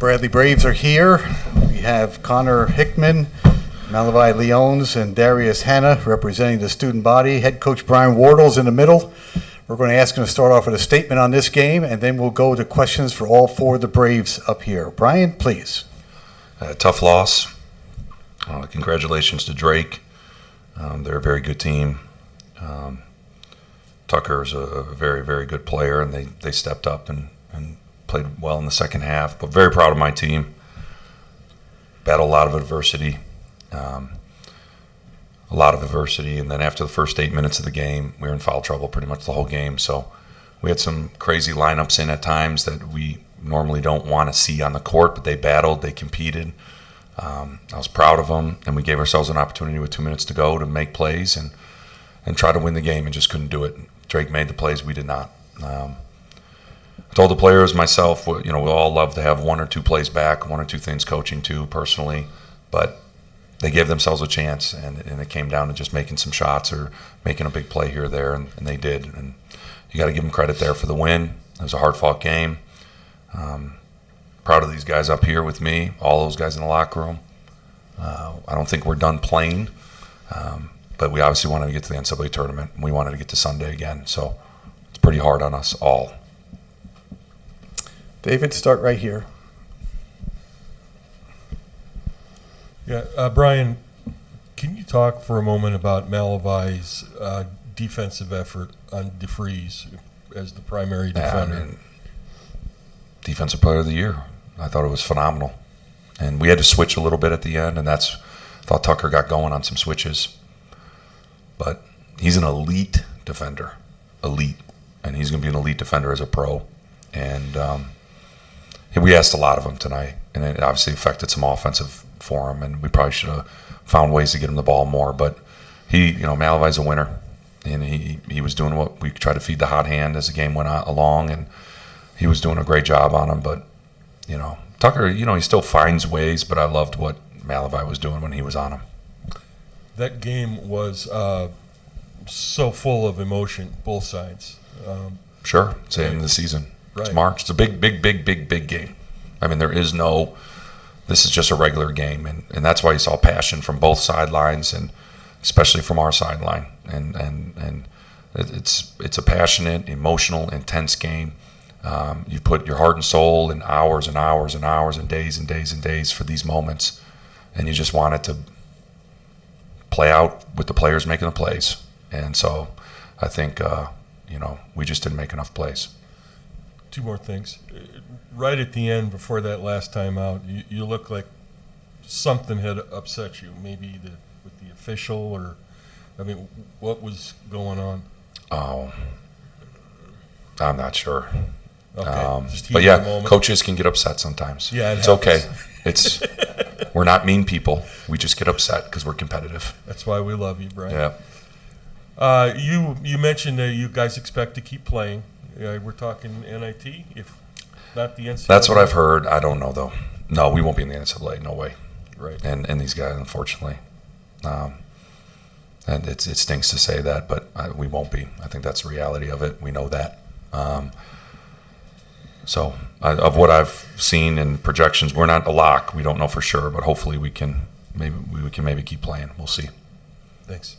Bradley Braves are here. We have Connor Hickman, Malavi Leones, and Darius Hanna representing the student body. Head coach Brian Wardle's in the middle. We're going to ask him to start off with a statement on this game, and then we'll go to questions for all four of the Braves up here. Brian, please. Tough loss. Congratulations to Drake. They're a very good team. Tucker is a very, very good player, and they stepped up and played well in the second half. But very proud of my team. Battled a lot of adversity. And then after the first 8 minutes of the game, we were in foul trouble pretty much the whole game. So we had some crazy lineups in at times that we normally don't want to see on the court, but they battled, they competed. I was proud of them, and we gave ourselves an opportunity with 2 minutes to go to make plays and try to win the game, and just couldn't do it. Drake made the plays, we did not. I told the players, myself, we all love to have one or two plays back, one or two things coaching too, personally, but they gave themselves a chance, and it came down to just making some shots or making a big play here or there, and they did. And you got to give them credit there for the win. It was a hard-fought game. Proud of these guys up here with me, all those guys in the locker room. I don't think we're done playing, but we obviously wanted to get to the NCAA tournament. We wanted to get to Sunday again, so it's pretty hard on us all. David, start right here. Yeah, Brian, can you talk for a moment about Malavi's defensive effort on DeFreeze as the primary defender? Defensive player of the year. I thought it was phenomenal. And we had to switch a little bit at the end, and I thought Tucker got going on some switches. But he's an elite defender, elite. And he's going to be an elite defender as a pro. And we asked a lot of him tonight, and it obviously affected some offensive for him, and we probably should have found ways to get him the ball more. But Malavi's a winner, and he was doing what we tried to feed the hot hand as the game went along, and he was doing a great job on him. But Tucker, he still finds ways, but I loved what Malavi was doing when he was on him. That game was so full of emotion, both sides. Sure, it's the end of the season. Right. It's March. It's a big game. I mean, this is just a regular game, and that's why you saw passion from both sidelines, and especially from our sideline. And it's a passionate, emotional, intense game. You put your heart and soul in hours and hours and hours and days and days and days for these moments, and you just want it to play out with the players making the plays. And so I think we just didn't make enough plays. Two more things. Right at the end, before that last time out, you look like something had upset you, maybe with the official, what was going on? Oh, I'm not sure. Okay. But yeah, coaches can get upset sometimes. Yeah, it's okay. We're not mean people. We just get upset because we're competitive. That's why we love you, Brian. Yeah. You mentioned that you guys expect to keep playing. We're talking NIT, if not the NCAA. That's what I've heard. I don't know, though. No, we won't be in the NCAA. No way. Right. And these guys, unfortunately. And it stinks to say that, but we won't be. I think that's the reality of it. We know that. Of what I've seen in projections, we're not a lock. We don't know for sure, but hopefully we can maybe keep playing. We'll see. Thanks.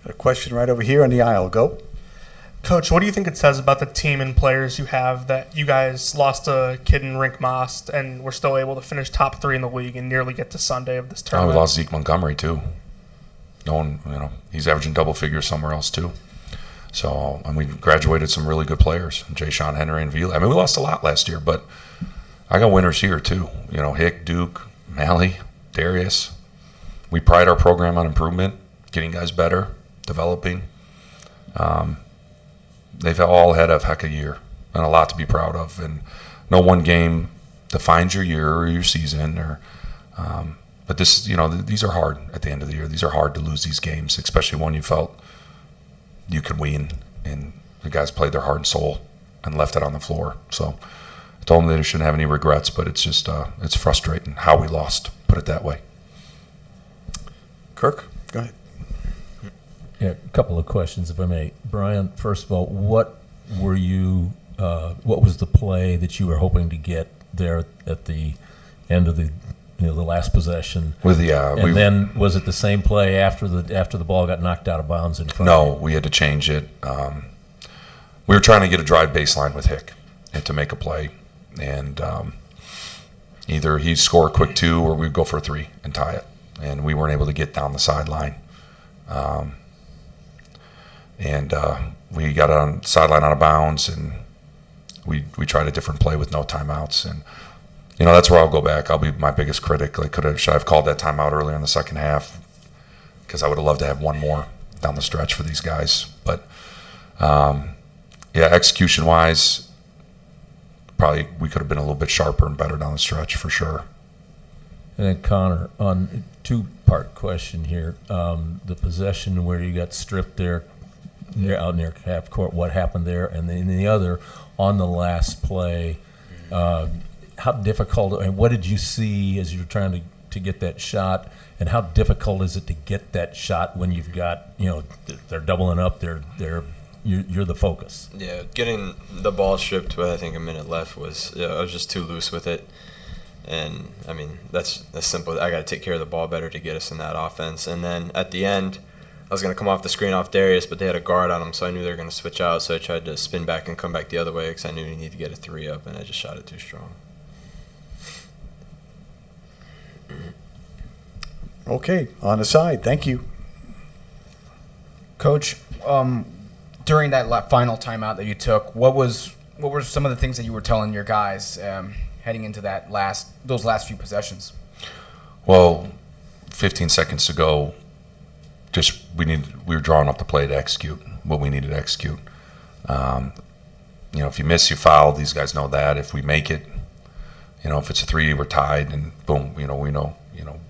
A question right over here on the aisle. Go. Coach, what do you think it says about the team and players you have that you guys lost a kid in Rink Most and were still able to finish top 3 in the league and nearly get to Sunday of this tournament? We lost Zeke Montgomery too. No one, he's averaging double figures somewhere else too. So, and we graduated some really good players, Jay Sean Henry and Vila. I mean, we lost a lot last year, but I got winners here too. Hick, Duke, Malley, Darius. We pride our program on improvement, getting guys better, developing. They've all had a heck of a year and a lot to be proud of. And no one game defines your year or your season. But this, these are hard at the end of the year. These are hard to lose these games, especially when you felt you could win. And the guys played their heart and soul and left it on the floor. So I told them they shouldn't have any regrets, but it's just it's frustrating how we lost, put it that way. Kirk, go ahead. Yeah, a couple of questions, if I may. Brian, first of all, what was the play that you were hoping to get there at the end of the the last possession. With the And then was it the same play after the ball got knocked out of bounds in front? No, we had to change it. We were trying to get a drive baseline with Hick and to make a play, and either he'd score a quick 2 or we'd go for a 3 and tie it. And we weren't able to get down the sideline. We got on sideline out of bounds, and we tried a different play with no timeouts. And that's where I'll go back. I'll be my biggest critic. Should I have called that timeout earlier in the second half? Because I would have loved to have one more down the stretch for these guys. But execution-wise, probably we could have been a little bit sharper and better down the stretch for sure. And then Connor, on a 2-part question here, the possession where you got stripped there, out near half court, what happened there? And then the other, on the last play, how difficult, and what did you see as you were trying to get that shot? And how difficult is it to get that shot when you've got, they're doubling up, you're the focus? Yeah, getting the ball stripped with I think a minute left was I was just too loose with it. And, I mean, that's simple. I got to take care of the ball better to get us in that offense. And then at the end, I was going to come off the screen off Darius, but they had a guard on him, so I knew they were going to switch out. So I tried to spin back and come back the other way because I knew he needed to get a 3 up, and I just shot it too strong. Okay, on the side. Thank you. Coach, during that final timeout that you took, what were some of the things that you were telling your guys heading into those last few possessions? Well, 15 seconds to go, we were drawing up the play to execute what we needed to execute. If you miss, you foul. These guys know that. If we make it, if it's a 3, we're tied, and boom, we know,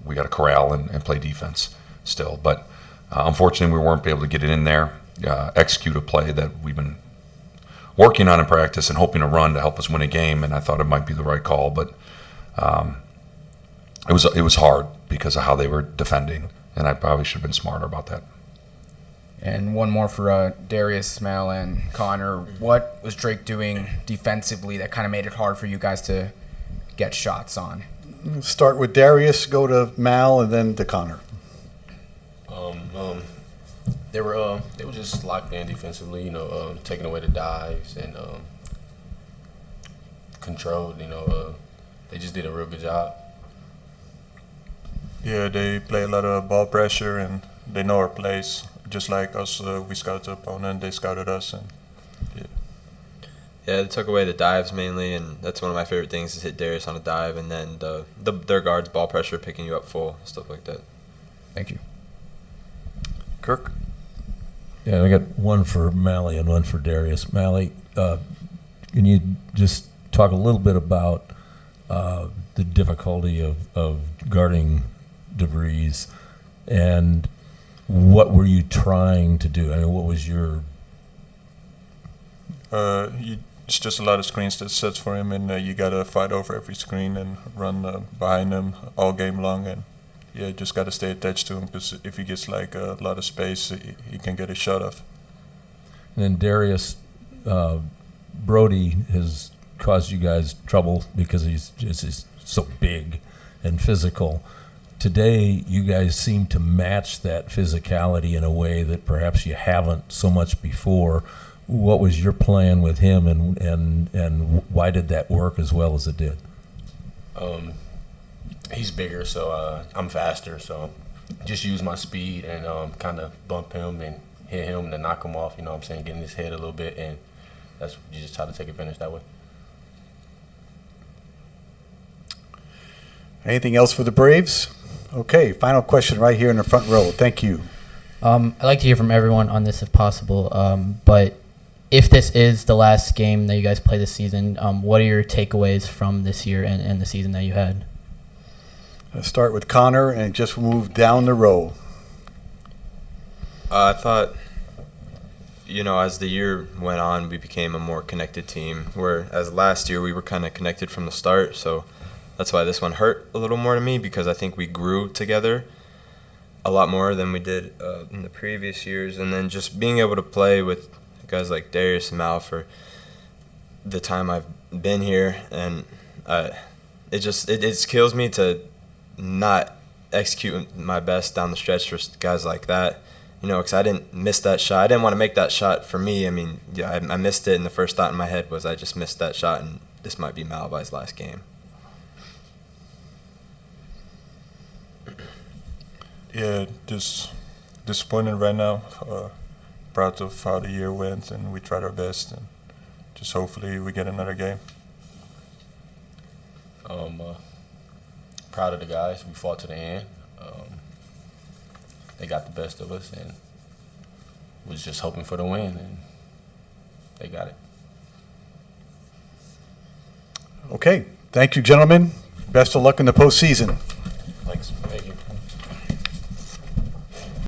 we got to corral and play defense still. But unfortunately, we weren't able to get it in there, execute a play that we've been working on in practice and hoping to run to help us win a game. And I thought it might be the right call, but it was hard because of how they were defending, and I probably should have been smarter about that. And one more for Darius, Mal, and Connor. What was Drake doing defensively that kind of made it hard for you guys to get shots on? Start with Darius, go to Mal, and then to Connor. They were just locked in defensively, taking away the dives and controlled. They just did a real good job. Yeah, they play a lot of ball pressure and they know our plays. Just like us, we scouted the opponent, they scouted us, and Yeah, they took away the dives mainly, and that's one of my favorite things is hit Darius on a dive, and then their guards ball pressure, picking you up full, stuff like that. Thank you. Kirk? Yeah, I got one for Mally and one for Darius. Mally, can you just talk a little bit about the difficulty of guarding DeVries, and what were you trying to do? I mean, what was your... it's just a lot of screens that sets for him, and you got to fight over every screen and run behind him all game long. And yeah, just got to stay attached to him, because if he gets like a lot of space, he can get a shot off. And then Darius, Brody has caused you guys trouble because he's so big and physical. Today, you guys seem to match that physicality in a way that perhaps you haven't so much before. What was your plan with him, and why did that work as well as it did? He's bigger, so I'm faster. So just use my speed and kind of bump him and hit him to knock him off. You know what I'm saying? Get in his head a little bit, and you just try to take advantage that way. Anything else for the Braves? Okay, final question right here in the front row. Thank you. I'd like to hear from everyone on this if possible, but if this is the last game that you guys play this season, what are your takeaways from this year and the season that you had? Let's start with Connor and just move down the row. I thought, as the year went on, we became a more connected team, whereas last year we were kind of connected from the start, so that's why this one hurt a little more to me, because I think we grew together a lot more than we did in the previous years. And then just being able to play with guys like Darius and Mal for the time I've been here, and it just kills me to not execute my best down the stretch for guys like that. Because I didn't miss that shot. I didn't want to make that shot for me. I mean, yeah, I missed it, and the first thought in my head was I just missed that shot, and this might be Malavi's last game. Yeah, just disappointed right now. Proud of how the year went, and we tried our best, and just hopefully we get another game. Proud of the guys. We fought to the end. They got the best of us, and was just hoping for the win, and they got it. Okay, thank you, gentlemen. Best of luck in the postseason. Thanks. Thank you.